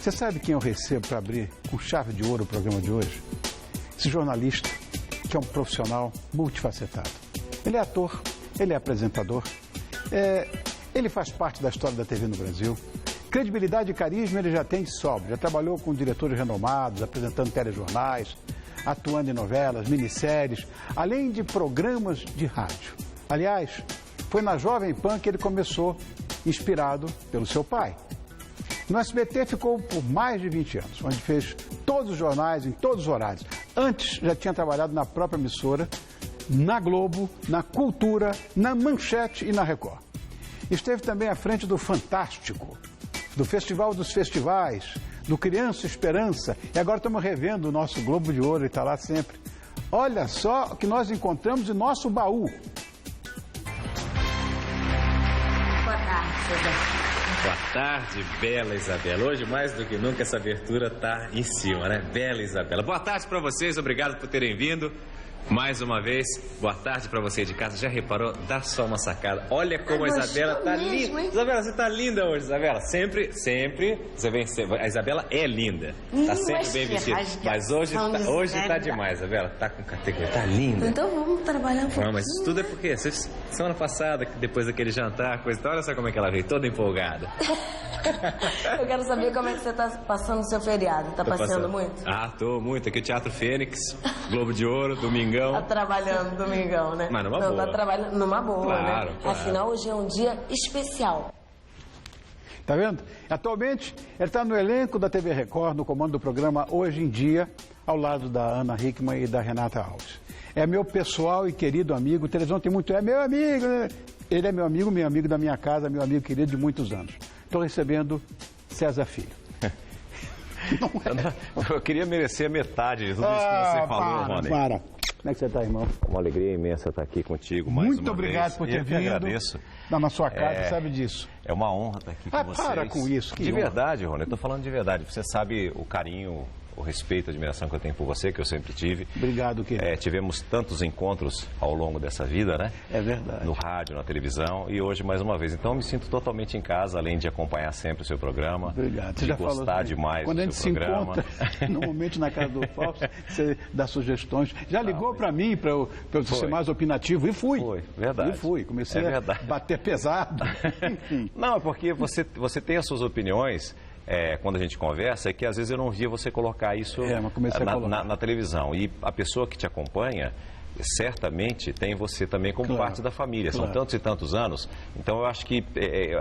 Você sabe quem eu recebo para abrir com chave de ouro o programa de hoje? Esse jornalista, que é um profissional multifacetado. Ele é ator, ele é apresentador, ele faz parte da história da TV no Brasil. Credibilidade e carisma ele já tem de sobra. Já trabalhou com diretores renomados, apresentando telejornais, atuando em novelas, minisséries, além de programas de rádio. Aliás, foi na Jovem Pan que ele começou, inspirado pelo seu pai. No SBT ficou por mais de 20 anos, onde fez todos os jornais, em todos os horários. Antes já tinha trabalhado na própria emissora, na Globo, na Cultura, na Manchete e na Record. Esteve também à frente do Fantástico, do Festival dos Festivais, do Criança Esperança, e agora estamos revendo o nosso Globo de Ouro, ele está lá sempre. Olha só o que nós encontramos em nosso baú. Boa tarde, Isabela. Boa tarde, bela Isabela. Hoje, mais do que nunca, essa abertura está em cima, né? Bela Isabela. Boa tarde para vocês, obrigado por terem vindo. Mais uma vez, boa tarde para você de casa. Já reparou? Dá só uma sacada. Olha como a Isabela tá linda. Isabela, você tá linda hoje, Isabela. Sempre, você vem sempre. A Isabela é linda. Tá sempre bem vestida. Mas hoje tá demais, Isabela. Tá com categoria, tá linda. Então vamos trabalhar um pouquinho. Não, mas isso tudo é porque semana passada, depois daquele jantar, coisa e tal, olha só como é que ela veio, toda empolgada. Eu quero saber como é que você tá passando o seu feriado. Tá passeando muito? Ah, tô muito. Aqui o Teatro Fênix, Globo de Ouro, Domingão. Tá trabalhando domingão, né? Mas numa boa. Tá trabalhando numa boa, claro, né? Claro. Afinal, hoje é um dia especial. Tá vendo? Atualmente, ele está no elenco da TV Record, no comando do programa Hoje em Dia, ao lado da Ana Hickman e da Renata Alves. É meu pessoal e querido amigo, televisão tem muito, é meu amigo, né? Ele é meu amigo da minha casa, meu amigo querido de muitos anos. Estou recebendo César Filho. Eu queria merecer a metade de tudo isso que você falou, Rony. Para. Como é que você está, irmão? Uma alegria imensa estar aqui contigo mais uma vez. Muito obrigado por ter vindo. Eu agradeço. Na sua casa, sabe disso. É uma honra estar aqui com vocês. Para com isso. De verdade, Rony, eu estou falando de verdade. Você sabe o carinho, o respeito, a admiração que eu tenho por você, que eu sempre tive. Obrigado, querido. Tivemos tantos encontros ao longo dessa vida, né? É verdade. No rádio, na televisão e hoje mais uma vez. Então eu me sinto totalmente em casa, além de acompanhar sempre o seu programa. Obrigado. Você de já gostar falou demais quando do seu programa. Quando a gente se encontra, normalmente na casa do Fausto, você dá sugestões. Já ligou para mim, para eu ser mais opinativo, e fui. Foi, verdade. E fui. Comecei a bater pesado. Enfim. Não, é porque você tem as suas opiniões... quando a gente conversa, é que às vezes eu não via você colocar isso na televisão. E a pessoa que te acompanha, certamente tem você também como parte da família. São tantos e tantos anos. Então eu acho que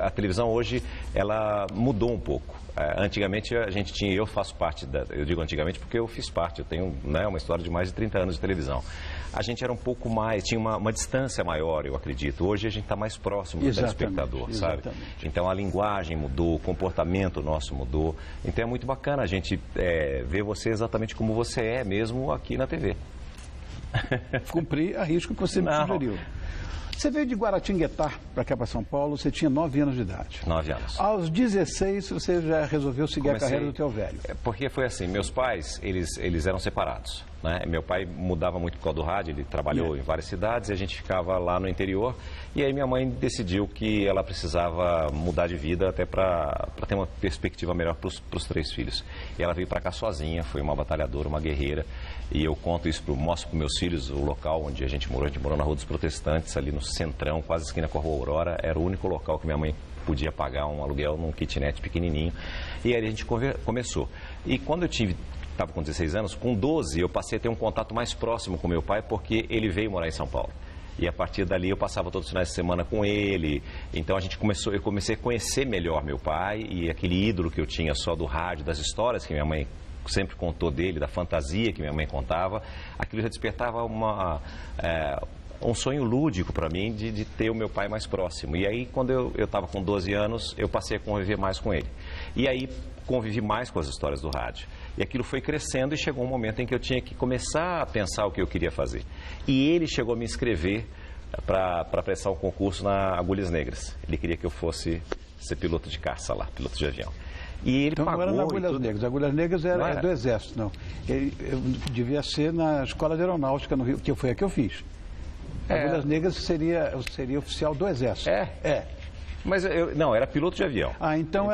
a televisão hoje, ela mudou um pouco. Antigamente a gente tinha, eu faço parte, eu digo antigamente porque eu fiz parte, eu tenho uma história de mais de 30 anos de televisão. A gente era um pouco mais, tinha uma distância maior, eu acredito. Hoje a gente está mais próximo do telespectador, sabe? Então a linguagem mudou, o comportamento nosso mudou. Então é muito bacana a gente ver você exatamente como você é mesmo aqui na TV. Cumprir a risco que você me sugeriu. Você veio de Guaratinguetá para cá, para São Paulo, você tinha 9 anos de idade. 9 anos. Aos 16, você já resolveu seguir a carreira do teu velho. Porque foi assim, meus pais, eles eram separados, né? Meu pai mudava muito por causa do rádio, ele trabalhou em várias cidades e a gente ficava lá no interior. E aí minha mãe decidiu que ela precisava mudar de vida até para ter uma perspectiva melhor para os 3 filhos. E ela veio para cá sozinha, foi uma batalhadora, uma guerreira. E eu conto isso, mostro para meus filhos o local onde a gente morou na Rua dos Protestantes, ali no centrão, quase esquina com a Rua Aurora. Era o único local que minha mãe podia pagar um aluguel num kitnet pequenininho. E aí a gente começou. E quando eu estava com 16 anos, com 12 eu passei a ter um contato mais próximo com meu pai, porque ele veio morar em São Paulo. E a partir dali eu passava todos os finais de semana com ele. Então eu comecei a conhecer melhor meu pai e aquele ídolo que eu tinha só do rádio, das histórias que minha mãe sempre contou dele, da fantasia que minha mãe contava. Aquilo já despertava um sonho lúdico para mim de ter o meu pai mais próximo. E aí, quando eu estava com 12 anos, eu passei a conviver mais com ele. E aí, convivi mais com as histórias do rádio. E aquilo foi crescendo e chegou um momento em que eu tinha que começar a pensar o que eu queria fazer. E ele chegou a me inscrever para prestar um concurso na Agulhas Negras. Ele queria que eu fosse ser piloto de caça lá, piloto de avião. E ele então pagou. Não era na Agulhas Negras. Agulhas Negras era do Exército, não. Eu devia ser na Escola de Aeronáutica no Rio, que foi a que eu fiz. Agulhas Negras seria oficial do Exército. É? Mas não, era piloto de avião. Ah, então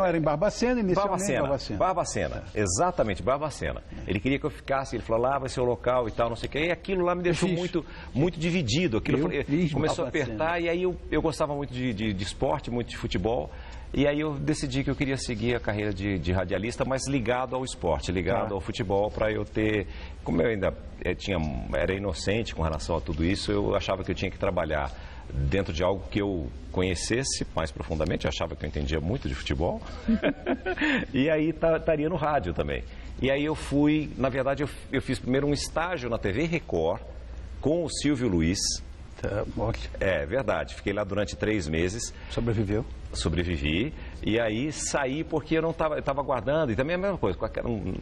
era em Barbacena, inicialmente Barbacena, exatamente, Barbacena. Ele queria que eu ficasse, ele falou, lá vai ser o local e tal, não sei o quê. E aquilo lá me deixou muito dividido. Aquilo começou a apertar e aí eu gostava muito de esporte, muito de futebol. E aí eu decidi que eu queria seguir a carreira de radialista, mas ligado ao esporte, ligado ao futebol, para eu ter... Como eu ainda era inocente com relação a tudo isso, eu achava que eu tinha que trabalhar dentro de algo que eu conhecesse mais profundamente, eu achava que eu entendia muito de futebol, e aí estaria no rádio também. E aí eu fui, na verdade, eu fiz primeiro um estágio na TV Record com o Silvio Luiz. É verdade, fiquei lá durante 3 meses. Sobreviveu? Sobrevivi, e aí saí porque eu estava aguardando, e também é a mesma coisa,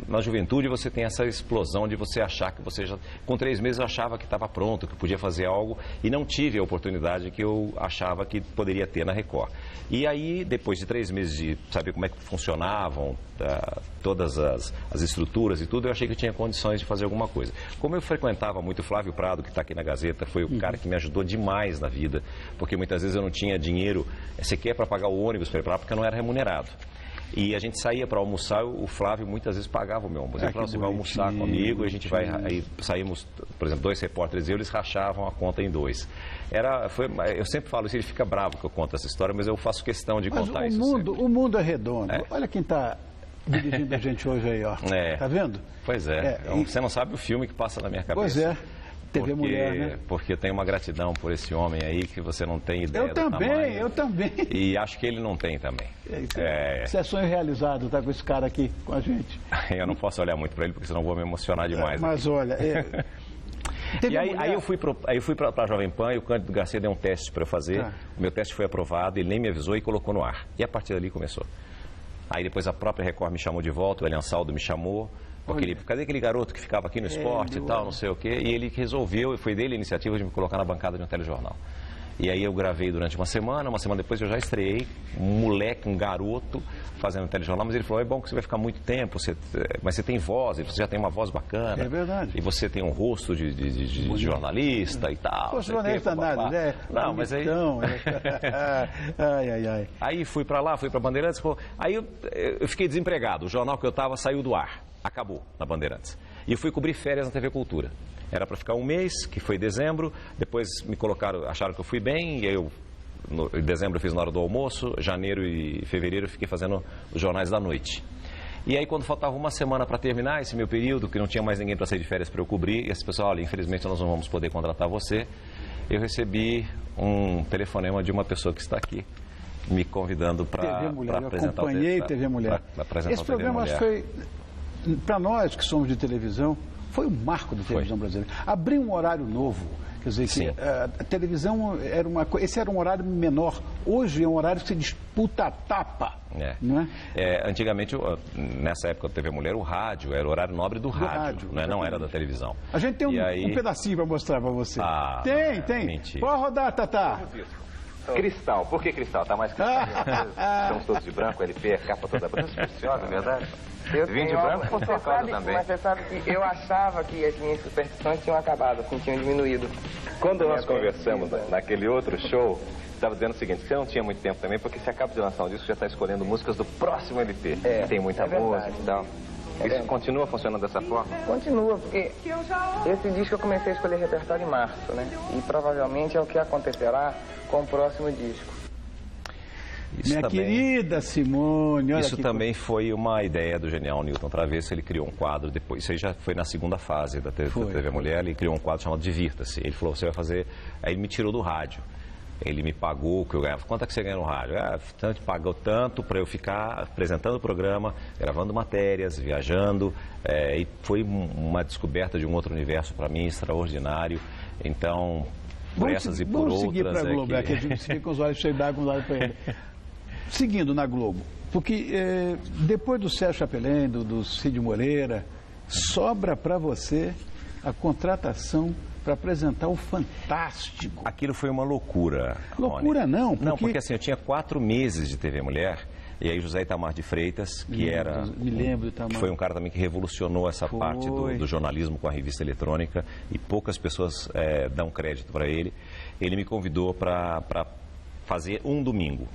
na juventude você tem essa explosão de você achar que você já, com 3 meses eu achava que estava pronto, que podia fazer algo, e não tive a oportunidade que eu achava que poderia ter na Record. E aí, depois de 3 meses de saber como é que funcionavam todas as estruturas e tudo, eu achei que eu tinha condições de fazer alguma coisa. Como eu frequentava muito o Flávio Prado, que está aqui na Gazeta, foi o cara que me ajudou demais na vida, porque muitas vezes eu não tinha dinheiro sequer para pagar o ônibus para ir para lá, porque eu não era remunerado. E a gente saía para almoçar, o Flávio muitas vezes pagava o meu almoço. Ele falava, você vai almoçar comigo, e a gente vai, aí saímos, por exemplo, 2 repórteres e eles rachavam a conta em 2. Eu sempre falo isso, ele fica bravo que eu conto essa história, mas eu faço questão de contar isso sempre. O mundo é redondo. Olha quem está dirigindo a gente hoje aí, ó. Tá vendo? Pois é. Você não sabe o filme que passa na minha cabeça. Pois é. TV Mulher, né? Porque eu tenho uma gratidão por esse homem aí que você não tem ideia do tamanho. Eu também. E acho que ele não tem também. Isso é sonho realizado, estar com esse cara aqui com a gente. Eu não posso olhar muito para ele, porque senão vou me emocionar demais. Mas aqui. Olha... E aí eu fui para a Jovem Pan e o Cândido Garcia deu um teste para eu fazer. O meu teste foi aprovado, ele nem me avisou e colocou no ar. E a partir dali começou. Aí depois a própria Record me chamou de volta, o Elian Saldo me chamou. Cadê aquele garoto que ficava aqui no esporte e tal, não sei o quê. E ele resolveu, foi dele a iniciativa de me colocar na bancada de um telejornal. E aí eu gravei durante uma semana depois eu já estreei, um moleque, um garoto, fazendo telejornal, mas ele falou, é bom que você vai ficar muito tempo, mas você tem voz, você já tem uma voz bacana. É verdade. E você tem um rosto de jornalista e tal. Pô, jornalista nada, né? Não, mas aí... ai. Aí fui para lá, fui para Bandeirantes, aí eu fiquei desempregado, o jornal que eu estava saiu do ar, acabou na Bandeirantes. E eu fui cobrir férias na TV Cultura. Era para ficar um mês, que foi dezembro, depois me colocaram, acharam que eu fui bem, e aí em dezembro eu fiz na hora do almoço, janeiro e fevereiro eu fiquei fazendo os jornais da noite. E aí quando faltava uma semana para terminar esse meu período, que não tinha mais ninguém para sair de férias para eu cobrir, e as pessoas, olha, infelizmente nós não vamos poder contratar você, eu recebi um telefonema de uma pessoa que está aqui, me convidando para apresentar o TV Mulher. Esse programa foi, para nós que somos de televisão, foi um marco da televisão brasileira. Abriu um horário novo. Quer dizer, que a televisão era uma coisa. Esse era um horário menor. Hoje é um horário que se disputa a tapa. Não é? Antigamente, nessa época da TV Mulher, o rádio era o horário nobre do rádio, não era da televisão. A gente tem um pedacinho para mostrar para você. Tem. Mentira. Pode rodar, Tatá. Cristal. Por que cristal? Tá mais cristal. Estamos todos de branco, LP, capa toda branca. Funciona, é verdade? Eu vim de branco por sua causa também. Mas você sabe que eu achava que as minhas superstições tinham acabado, assim, tinham diminuído. Quando nós conversamos naquele outro show, estava dizendo o seguinte, você não tinha muito tempo também, porque você acaba de lançar um disco, já está escolhendo músicas do próximo LP. Tem muita música e tal. Isso continua funcionando dessa forma? Continua, porque esse disco eu comecei a escolher repertório em março, né? E provavelmente é o que acontecerá com o próximo disco. Minha querida Simone, olha isso também foi uma ideia do genial Newton Travesso. Ele criou um quadro depois, isso aí já foi na segunda fase da TV Mulher, ele criou um quadro chamado Divirta-se. Ele falou, você vai fazer... Aí ele me tirou do rádio. Ele me pagou o que eu ganhava. Quanto é que você ganha no rádio? Tanto pagou tanto para eu ficar apresentando o programa, gravando matérias, viajando. E foi uma descoberta de um outro universo para mim, extraordinário. Então, por essas e por outras... Vamos seguir para a Globo, que a gente fica com os olhos cheios d'água, com os olhos para ele. Seguindo na Globo, porque depois do Sérgio Chapelin, do Cid Moreira, sobra para você a contratação para apresentar o Fantástico. Aquilo foi uma loucura. Loucura Rony. não, Não, porque assim, eu tinha 4 meses de TV Mulher, e aí José Itamar de Freitas, Me lembro, que foi um cara também que revolucionou essa parte do jornalismo com a revista eletrônica, e poucas pessoas dão crédito para ele. Ele me convidou para fazer um domingo.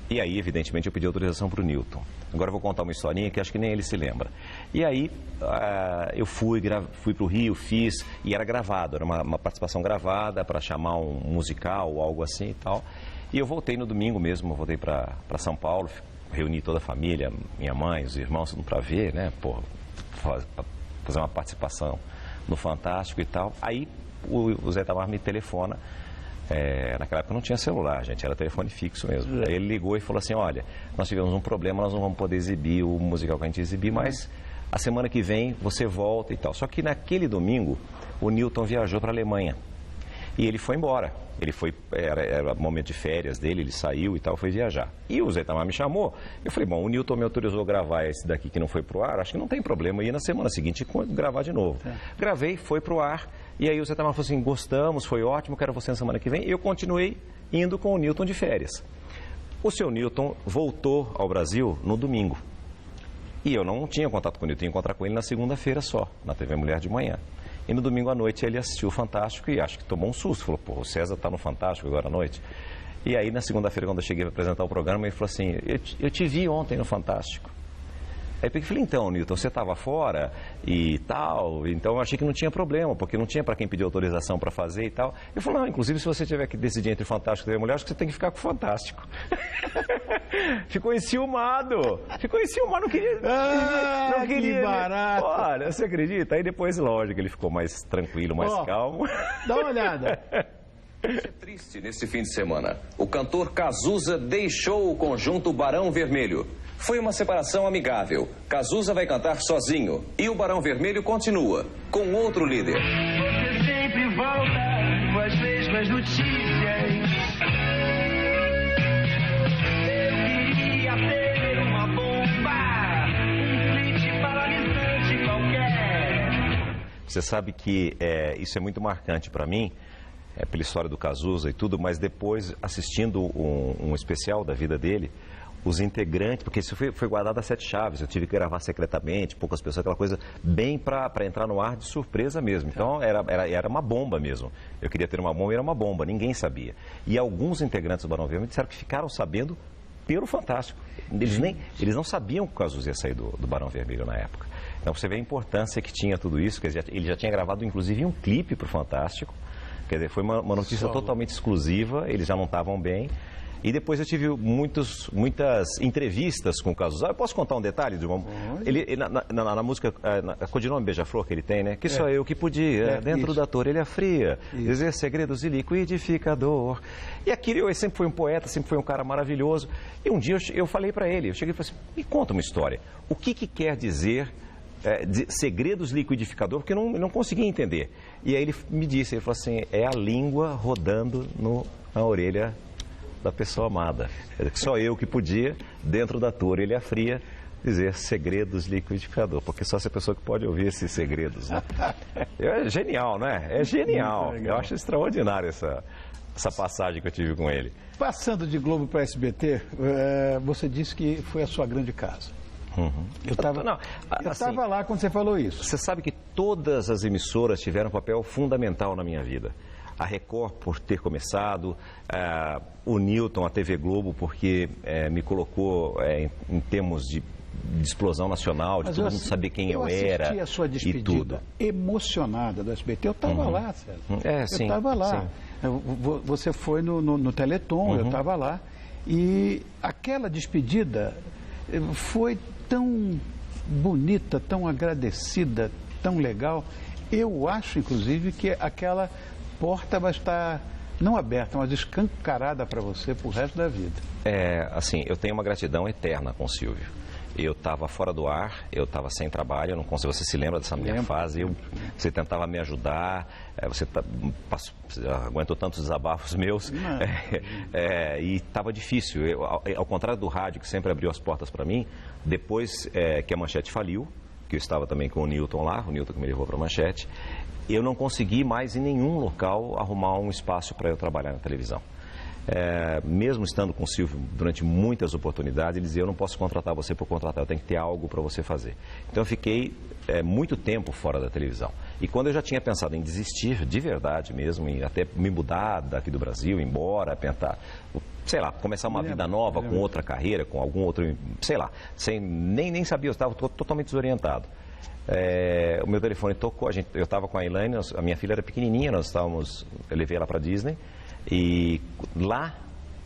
E aí, evidentemente, eu pedi autorização para o Newton. Agora eu vou contar uma historinha que acho que nem ele se lembra. E aí, eu fui para o Rio, fiz, e era gravado, era uma participação gravada para chamar um musical ou algo assim e tal. E eu voltei no domingo mesmo, eu voltei para São Paulo, reuni toda a família, minha mãe, os irmãos, tudo para ver, né, fazer uma participação no Fantástico e tal. Aí o Zé Itamar me telefona. Naquela época não tinha celular, gente, era telefone fixo mesmo. Aí ele ligou e falou assim, olha, nós tivemos um problema, nós não vamos poder exibir o musical que a gente exibir, mas a semana que vem você volta e tal. Só que naquele domingo, o Newton viajou para a Alemanha e ele foi embora. Ele foi, era momento de férias dele, ele saiu e tal, foi viajar. E o Zé Itamar me chamou, eu falei, bom, o Newton me autorizou a gravar esse daqui que não foi pro ar, acho que não tem problema, eu ia na semana seguinte gravar de novo. Gravei, foi pro ar, e aí o Zé Itamar falou assim, gostamos, foi ótimo, quero você na semana que vem. E eu continuei indo com o Newton de férias. O seu Newton voltou ao Brasil no domingo. E eu não tinha contato com o Newton, ia encontrar com ele na segunda-feira só, na TV Mulher de manhã. E no domingo à noite ele assistiu o Fantástico e acho que tomou um susto. Falou, pô, o César está no Fantástico agora à noite. E aí na segunda-feira, quando eu cheguei para apresentar o programa, ele falou assim, eu te vi ontem no Fantástico. Aí eu falei, então, Newton, você estava fora e tal, então eu achei que não tinha problema, porque não tinha para quem pedir autorização para fazer e tal. Eu falei, não, inclusive se você tiver que decidir entre o Fantástico e a Mulher, acho que você tem que ficar com o Fantástico. Ficou enciumado, não queria... não queria. Que barato. Olha, você acredita? Aí depois, lógico, ele ficou mais tranquilo, mais calmo. Dá uma olhada. É triste nesse fim de semana. O cantor Cazuza deixou o conjunto Barão Vermelho. Foi uma separação amigável. Cazuza vai cantar sozinho. E o Barão Vermelho continua, com outro líder. Você sempre volta com as mesmas notícias. Eu queria ter uma bomba, um tweet paralisante qualquer. Você sabe que isso é muito marcante para mim, pela história do Cazuza e tudo, mas depois, assistindo um especial da vida dele, os integrantes, porque isso foi guardado a 7 chaves, eu tive que gravar secretamente, poucas pessoas, aquela coisa bem para entrar no ar de surpresa mesmo. Então era uma bomba mesmo. Eu queria ter uma bomba e era uma bomba, ninguém sabia. E alguns integrantes do Barão Vermelho disseram que ficaram sabendo pelo Fantástico. Eles não sabiam que o Cazuza ia sair do Barão Vermelho na época. Então você vê a importância que tinha tudo isso, quer dizer, ele já tinha gravado inclusive um clipe para o Fantástico, quer dizer, foi uma notícia totalmente exclusiva, eles já não estavam bem. E depois eu tive muitas entrevistas com o Cazuza. Eu posso contar um detalhe? Na música, a codinome Beija-Flor que ele tem, né? Que só eu que podia, dentro da torelha fria, dizer segredos de liquidificador. E aquilo, ele sempre foi um poeta, sempre foi um cara maravilhoso. E um dia eu falei para ele, eu cheguei e falei assim, me conta uma história. O que quer dizer segredos liquidificador? Porque eu não conseguia entender. E aí ele me disse, ele falou assim, é a língua rodando na orelha da pessoa amada. Só eu que podia, dentro da torelha fria, dizer segredos liquidificador, porque só essa pessoa que pode ouvir esses segredos. Né? É genial, não é? É genial. Eu acho extraordinário essa passagem que eu tive com ele. Passando de Globo para SBT, você disse que foi a sua grande casa. Eu estava lá quando você falou isso. Você sabe que todas as emissoras tiveram um papel fundamental na minha vida. A Record por ter começado, o Newton, a TV Globo, porque me colocou em termos de explosão nacional, de todo mundo saber quem eu era. Eu assisti a sua despedida e tudo. Emocionada do SBT. Eu estava lá, César. Sim, eu estava lá. Sim. Você foi no Teleton, eu estava lá. E aquela despedida foi tão bonita, tão agradecida, tão legal. Eu acho, inclusive, que aquela porta vai estar não aberta, mas escancarada para você pro resto da vida. Assim, eu tenho uma gratidão eterna com o Silvio. Eu estava fora do ar, eu estava sem trabalho, eu não consigo, você se lembra dessa minha fase? Você tentava me ajudar, você aguentou tantos desabafos meus, e estava difícil. Ao contrário do rádio, que sempre abriu as portas para mim, depois que a Manchete faliu, que eu estava também com o Newton lá, o Newton que me levou para a Manchete, eu não consegui mais em nenhum local arrumar um espaço para eu trabalhar na televisão. Mesmo estando com o Silvio durante muitas oportunidades, ele dizia, eu não posso contratar você por contratar, eu tenho que ter algo para você fazer. Então eu fiquei muito tempo fora da televisão. E quando eu já tinha pensado em desistir, de verdade mesmo, e até me mudar daqui do Brasil, embora, tentar sei lá, começar uma vida nova, com outra carreira, com algum outro, sei lá, nem sabia, eu estava totalmente desorientado. O meu telefone tocou, eu estava com a Elaine, a minha filha era pequenininha, eu levei ela para Disney, e lá,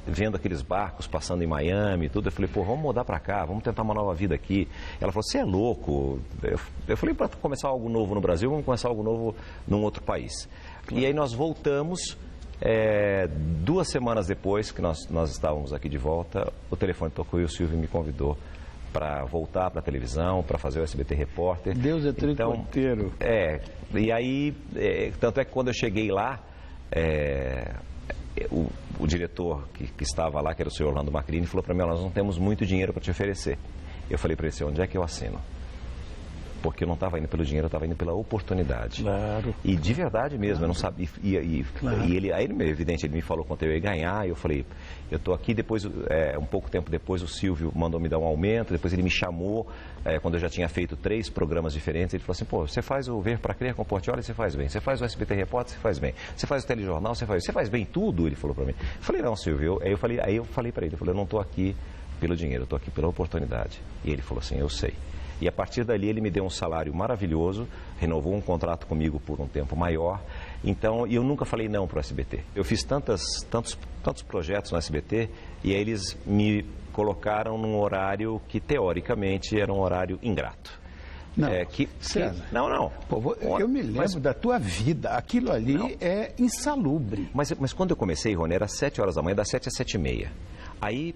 vendo aqueles barcos passando em Miami e tudo, eu falei, pô, vamos mudar para cá, vamos tentar uma nova vida aqui. Ela falou, você é louco? Eu falei, para começar algo novo no Brasil, vamos começar algo novo num outro país. E aí nós voltamos, 2 semanas depois que nós estávamos aqui de volta, o telefone tocou e o Silvio me convidou para voltar para a televisão, para fazer o SBT Repórter. Deus é tricoteiro. E aí, tanto é que quando eu cheguei lá, o diretor que estava lá, que era o senhor Orlando Macrini, falou para mim, nós não temos muito dinheiro para te oferecer. Eu falei para ele, onde é que eu assino? Porque eu não estava indo pelo dinheiro, eu estava indo pela oportunidade. Claro. E de verdade mesmo, eu não sabia. Claro. E ele, evidente, ele me falou quanto eu ia ganhar, e eu falei, eu estou aqui, depois, um pouco tempo depois, o Silvio mandou me dar um aumento, depois ele me chamou, quando eu já tinha feito 3 programas diferentes, ele falou assim, pô, você faz o Ver para Crer com Portiolli, você faz bem. Você faz o SBT Repórter, você faz bem. Você faz o telejornal, você faz bem tudo, ele falou para mim. Eu falei, não, Silvio, aí eu falei para ele, eu não estou aqui pelo dinheiro, eu estou aqui pela oportunidade. E ele falou assim, eu sei. E a partir dali ele me deu um salário maravilhoso, renovou um contrato comigo por um tempo maior. Então, eu nunca falei não para o SBT. Eu fiz tantos projetos no SBT e aí eles me colocaram num horário que, teoricamente, era um horário ingrato. Não, César. Não. Pô, eu me lembro da tua vida. Aquilo ali é insalubre. Mas quando eu comecei, Rony, era 7 horas da manhã, das 7 às 7h30. Aí,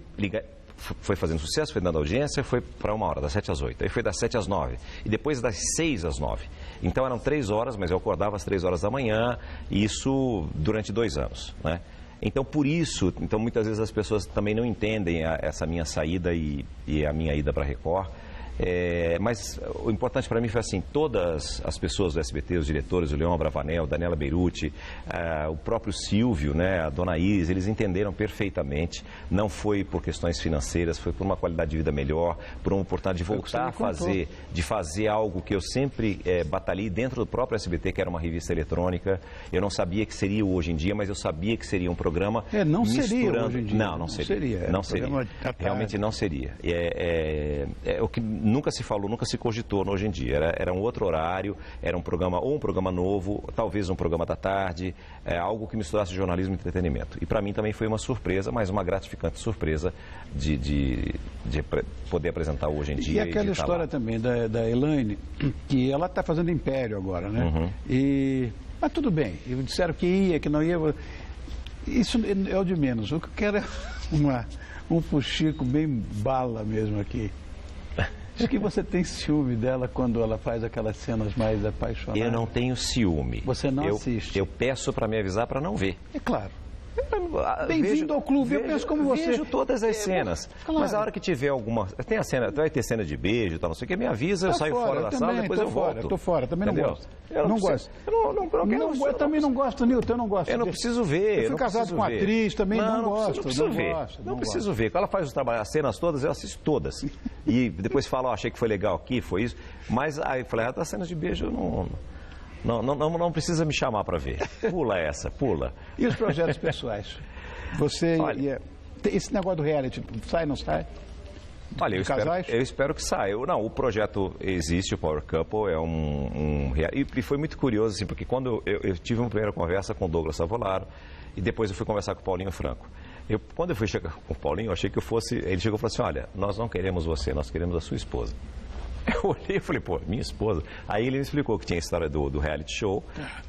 foi fazendo sucesso, foi dando audiência, foi para 1 hora, das 7 às 8. Aí foi das 7 às 9. E depois das 6 às 9. Então eram 3 horas, mas eu acordava às 3 horas da manhã, e isso durante 2 anos, né? Então, por isso, muitas vezes as pessoas também não entendem essa minha saída e a minha ida para a Record. Mas o importante para mim foi assim, todas as pessoas do SBT, os diretores, o Leão Abravanel, Daniela Beruti, o próprio Silvio, né, a Dona Iris, eles entenderam perfeitamente, não foi por questões financeiras, foi por uma qualidade de vida melhor, por uma oportunidade de voltar a fazer algo que eu sempre batalhei dentro do próprio SBT, que era uma revista eletrônica. Eu não sabia que seria hoje em dia, mas eu sabia que seria um programa seria hoje em dia. Não seria. Não seria. Realmente não seria. O que nunca se falou, nunca se cogitou hoje em dia. Era um outro horário, era um programa novo, talvez um programa da tarde, algo que misturasse jornalismo e entretenimento. E para mim também foi uma surpresa, mas uma gratificante surpresa de poder apresentar hoje em dia. E aquela história também da Elaine, que ela está fazendo Império agora, né? Uhum. Mas tudo bem, disseram que ia, que não ia. Isso é o de menos. O que eu quero é um fuxico bem bala mesmo aqui. Diz que você tem ciúme dela quando ela faz aquelas cenas mais apaixonadas. Eu não tenho ciúme. Você não assiste? Eu peço para me avisar para não ver. É claro. Bem-vindo ao clube, eu penso como você. Vejo todas as cenas. Claro. Mas a hora que tiver alguma... Tem a cena, vai ter cena de beijo e tal, não sei o que, me avisa, eu saio fora da sala, depois eu volto. Eu tô fora, também entendeu? Não gosto. Eu não gosto. Eu também não gosto, Nilton, eu não gosto. Eu não preciso ver. Eu fui casado com uma atriz, também não gosto. Não preciso ver. Não preciso ver. Quando ela faz as cenas todas, eu assisto todas. E depois fala, achei que foi legal aqui, foi isso. Mas aí eu falei, as cenas de beijo eu não precisa me chamar para ver. Pula essa, pula. E os projetos pessoais? Você... Esse negócio do reality, sai, não sai? Olha, eu espero que saia. Não, o projeto existe, o Power Couple, é e foi muito curioso, assim, porque quando eu tive uma primeira conversa com o Douglas Savolaro, e depois eu fui conversar com o Paulinho Franco. Quando eu fui chegar com o Paulinho, eu achei que ele chegou e falou assim, olha, nós não queremos você, nós queremos a sua esposa. Eu olhei e falei, pô, minha esposa. Aí ele me explicou que tinha a história do reality show,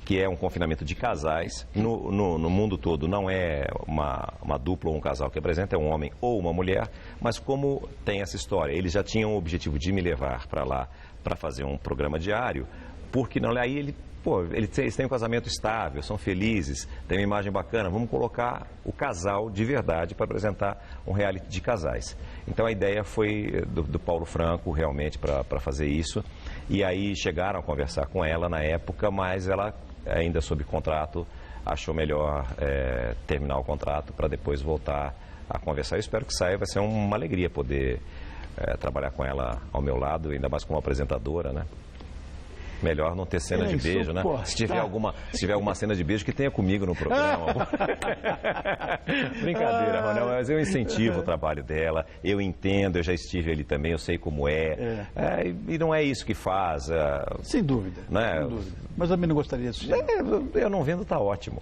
que é um confinamento de casais. No mundo todo não é uma dupla ou um casal que apresenta, é um homem ou uma mulher. Mas como tem essa história, eles já tinham o objetivo de me levar para lá para fazer um programa diário, porque não, aí eles têm um casamento estável, são felizes, têm uma imagem bacana, vamos colocar o casal de verdade para apresentar um reality de casais. Então a ideia foi do Paulo Franco realmente para fazer isso, e aí chegaram a conversar com ela na época, mas ela ainda sob contrato achou melhor terminar o contrato para depois voltar a conversar. Eu espero que saia, vai ser uma alegria poder trabalhar com ela ao meu lado, ainda mais como apresentadora, né? Melhor não ter cena Ele é de beijo, né? Se tiver alguma cena de beijo, que tenha comigo no programa. Brincadeira, Ronel, mas eu incentivo o trabalho dela, eu entendo, eu já estive ali também, eu sei como é. E não é isso que faz. Sem dúvida, né? sem dúvida. Mas eu também não gostaria disso. Eu não vendo, tá ótimo.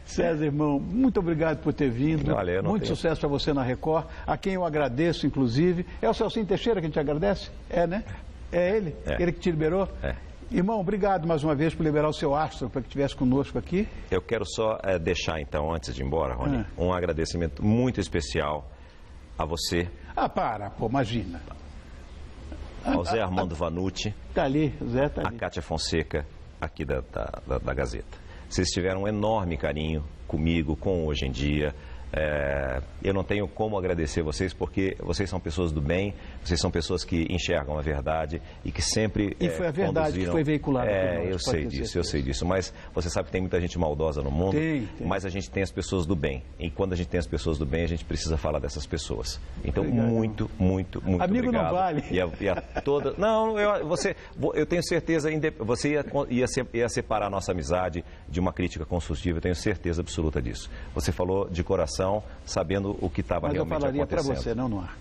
César, irmão, muito obrigado por ter vindo. Olha, muito sucesso para você na Record, a quem eu agradeço, inclusive. É o Celcinho Teixeira que a gente agradece? É, né? É ele? Ele que te liberou? Irmão, obrigado mais uma vez por liberar o seu astro para que estivesse conosco aqui. Eu quero só deixar, então, antes de ir embora, Rony, um agradecimento muito especial a você. Pô, imagina. Ao Zé Armando Vanucci. Tá ali, o Zé tá ali. A Kátia Fonseca, aqui da Gazeta. Vocês tiveram um enorme carinho comigo, com Hoje em Dia. Eu não tenho como agradecer vocês, porque vocês são pessoas do bem, vocês são pessoas que enxergam a verdade e que sempre E foi a verdade que foi veiculada. Eu sei disso, mas você sabe que tem muita gente maldosa no mundo, mas a gente tem as pessoas do bem, e quando a gente tem as pessoas do bem, a gente precisa falar dessas pessoas. Então, muito Amigo obrigado. Não vale. E a toda... Não, eu tenho certeza, você ia separar a nossa amizade de uma crítica construtiva, eu tenho certeza absoluta disso. Você falou de coração, sabendo o que estava realmente acontecendo. Mas eu falaria para você, não no ar.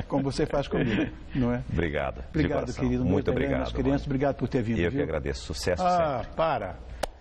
Como você faz comigo, não é? Obrigado. Obrigado, querido. Muito obrigado. Crianças, obrigado por ter vindo. Eu que agradeço. Sucesso sempre. Para.